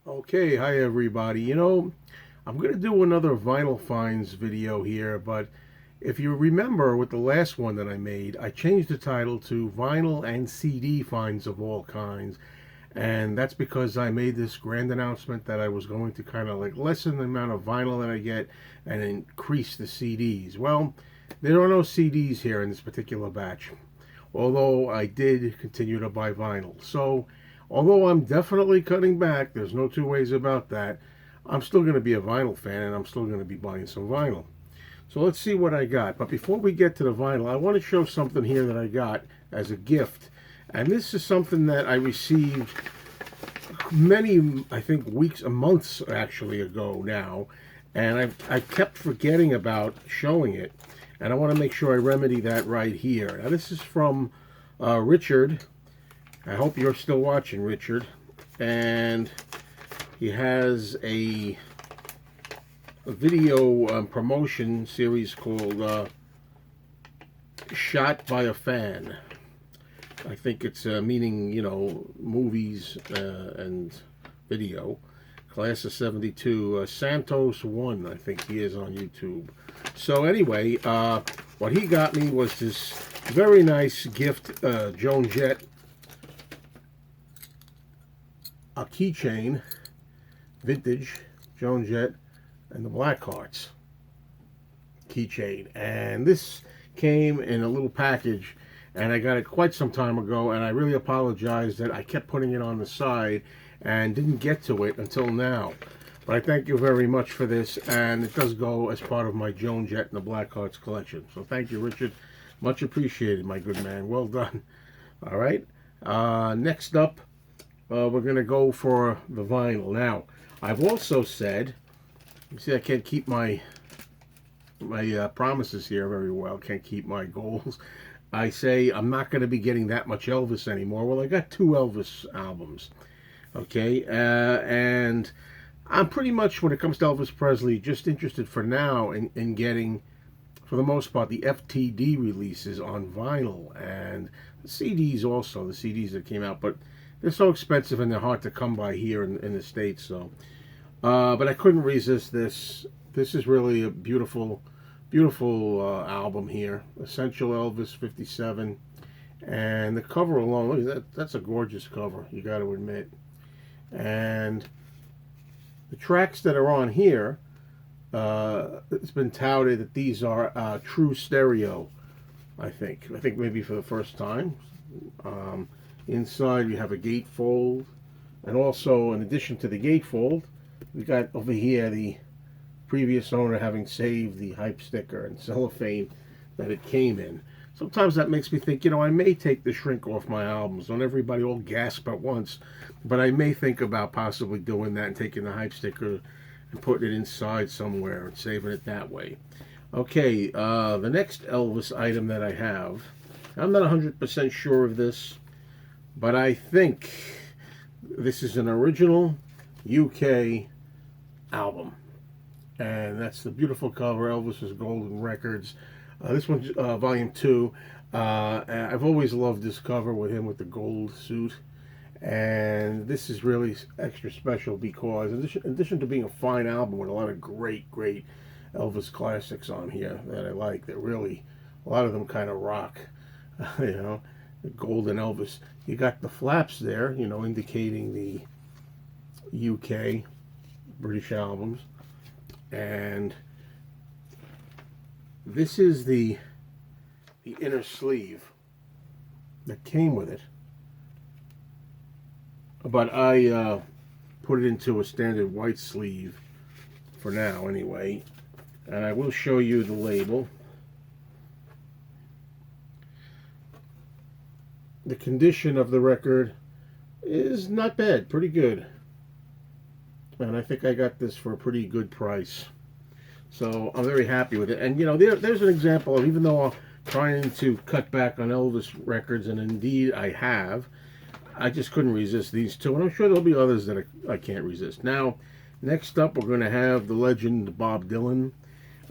Okay, hi everybody. I'm going to do another vinyl finds video here, but if you remember with the last one that I made, I changed the title to Vinyl and CD Finds of All Kinds. And that's because I made this grand announcement that I was going to kind of like lessen the amount of vinyl that I get and increase the CDs. Well, there are no CDs here in this particular batch, although I did continue to buy vinyl. So, although I'm definitely cutting back, there's no two ways about that, I'm still going to be a vinyl fan and I'm still going to be buying some vinyl. So let's see what I got. But before we get to the vinyl, I want to show something here that I got as a gift. And this is something that I received many, I think, weeks, months actually ago now. And I kept forgetting about showing it. And I want to make sure I remedy that right here. Now, this is from Richard. I hope you're still watching, Richard. And he has a video promotion series called Shot by a Fan. I think it's meaning, movies and video. Class of 72. Santos 1, I think he is on YouTube. So anyway, what he got me was this very nice gift, Joan Jett, a keychain, vintage, Joan Jett, and the Blackhearts keychain. And this came in a little package, and I got it quite some time ago, and I really apologize that I kept putting it on the side and didn't get to it until now. But I thank you very much for this, and it does go as part of my Joan Jett and the Blackhearts collection. So thank you, Richard. Much appreciated, my good man. Well done. All right. Next up, we're going to go for the vinyl. Now, I've also said, you see, I can't keep my promises here very well. Can't keep my goals. I say I'm not going to be getting that much Elvis anymore. Well, I got 2 Elvis albums. Okay, and I'm pretty much, when it comes to Elvis Presley, just interested for now in getting, for the most part, the FTD releases on vinyl and the CDs also, the CDs that came out, but they're so expensive and they're hard to come by here in the States. So, but I couldn't resist this. This is really a beautiful, beautiful album here. Essential Elvis 57. And the cover alone, look at that, that's a gorgeous cover, you got to admit. And the tracks that are on here, it's been touted that these are true stereo, I think. I think maybe for the first time. Inside you have a gatefold, and also in addition to the gatefold, we got over here the previous owner having saved the hype sticker and cellophane that it came in. Sometimes that makes me think, I may take the shrink off my albums. Don't everybody all gasp at once, but I may think about possibly doing that and taking the hype sticker and putting it inside somewhere and saving it that way. Okay, the next Elvis item that I have, I'm not 100% sure of this, but I think this is an original UK album. And that's the beautiful cover, Elvis's Golden Records. This one's volume 2. I've always loved this cover with him with the gold suit. And this is really extra special because, in addition to being a fine album with a lot of great, great Elvis classics on here that I like, that really, a lot of them kind of rock, the Golden Elvis. You got the flaps there, indicating the UK, British albums. And this is the inner sleeve that came with it, but I put it into a standard white sleeve for now anyway, and I will show you the label. The condition of the record is not bad, pretty good, and I think I got this for a pretty good price. So I'm very happy with it. And there's an example of, even though I'm trying to cut back on Elvis records, and indeed I have, I just couldn't resist these two. And I'm sure there'll be others that I can't resist. Now, next up, we're going to have the legend Bob Dylan.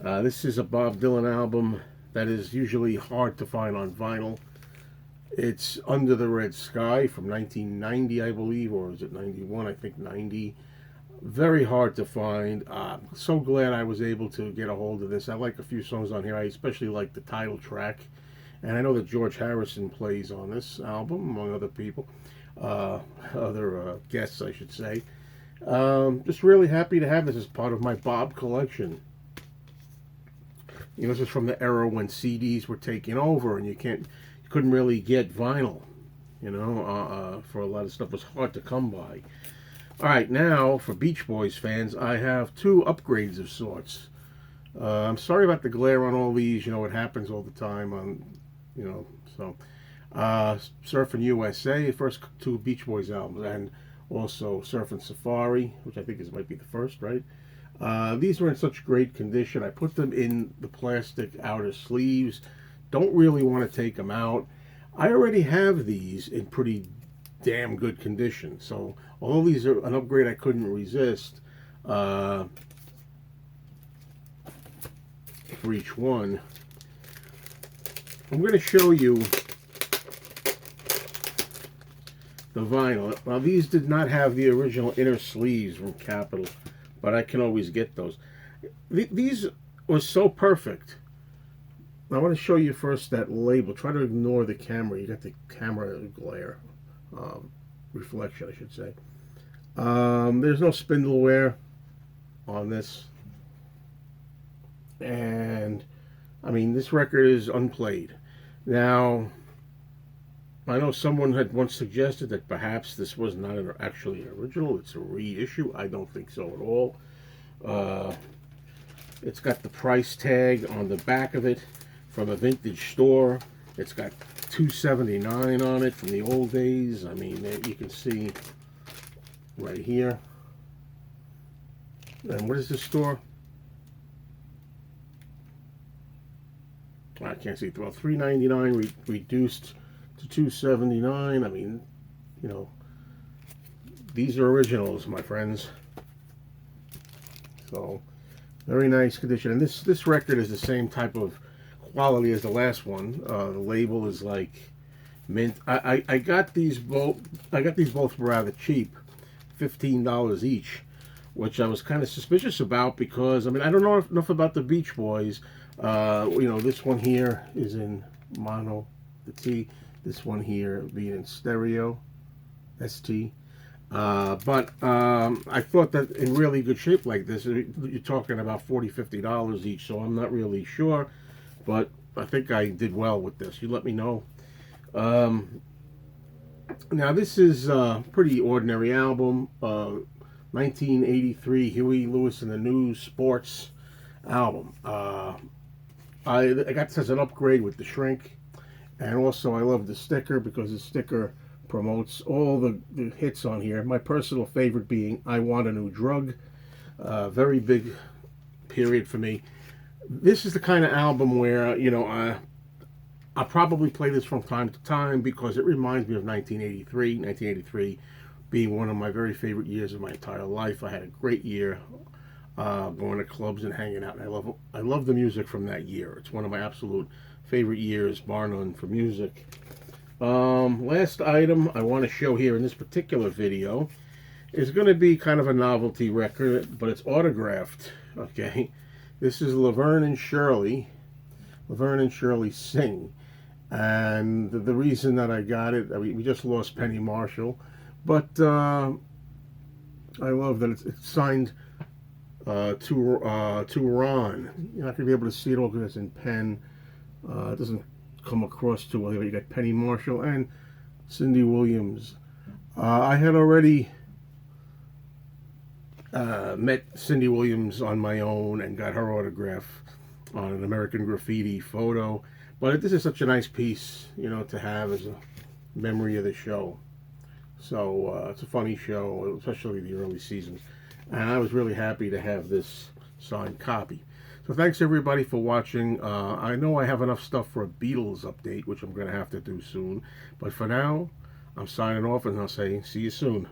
This is a Bob Dylan album that is usually hard to find on vinyl. It's Under the Red Sky from 1990, I believe, or is it 91? I think 90. Very hard to find. So glad I was able to get a hold of this. I like a few songs on here. I especially like the title track. And I know that George Harrison plays on this album, among other people, other guests, I should say. Just really happy to have this as part of my Bob collection. This is from the era when CDs were taking over, and you couldn't really get vinyl. For a lot of stuff, it was hard to come by. All right, now for Beach Boys fans, I have two upgrades of sorts. I'm sorry about the glare on all these. It happens all the time on, so. Surfing USA, the first two Beach Boys albums, and also Surfing Safari, which I think might be the first, right? These were in such great condition. I put them in the plastic outer sleeves. Don't really want to take them out. I already have these in pretty damn good condition. So although these are an upgrade I couldn't resist for each one, I'm going to show you the vinyl. Now these did not have the original inner sleeves from Capitol, but I can always get those. These were so perfect. I want to show you first that label. Try to ignore the camera. You got the camera glare. Reflection, I should say. There's no spindle wear on this. And, I mean, this record is unplayed. Now, I know someone had once suggested that perhaps this was not actually an original. It's a reissue. I don't think so at all. It's got the price tag on the back of it from a vintage store. It's got $2.79 on it from the old days. I mean, you can see right here. And what is this store? I can't see it. Well, $3.99 reduced to $2.79. I mean, these are originals, my friends. So, very nice condition. And this record is the same type of quality as the last one. The label is like mint. I got these both. I got these both rather cheap, $15 each, which I was kind of suspicious about because I mean I don't know enough about the Beach Boys. This one here is in mono, the T. This one here being in stereo, ST. But I thought that in really good shape like this, you're talking about $40, $50 each. So I'm not really sure, but I think I did well with this. You let me know. Now this is a pretty ordinary album. 1983 Huey Lewis and the News Sports album. I got this as an upgrade with the shrink, and also I love the sticker because the sticker promotes all the hits on here. My personal favorite being I Want a New Drug. Very big period for me. This is the kind of album where, I'll probably play this from time to time because it reminds me of 1983. 1983 being one of my very favorite years of my entire life. I had a great year going to clubs and hanging out. And I love the music from that year. It's one of my absolute favorite years, bar none, for music. Last item I want to show here in this particular video is going to be kind of a novelty record, but it's autographed. Okay, this is Laverne and Shirley. Laverne and Shirley Sing. And the reason that I got it, we just lost Penny Marshall, but I love that it's signed to Ron. You're not going to be able to see it all because it's in pen. It doesn't come across too well. You got Penny Marshall and Cindy Williams. I had already met Cindy Williams on my own and got her autograph on an American Graffiti photo. But this is such a nice piece, to have as a memory of the show. So it's a funny show, especially the early seasons. And I was really happy to have this signed copy. So thanks everybody for watching. I know I have enough stuff for a Beatles update, which I'm going to have to do soon. But for now, I'm signing off and I'll say see you soon.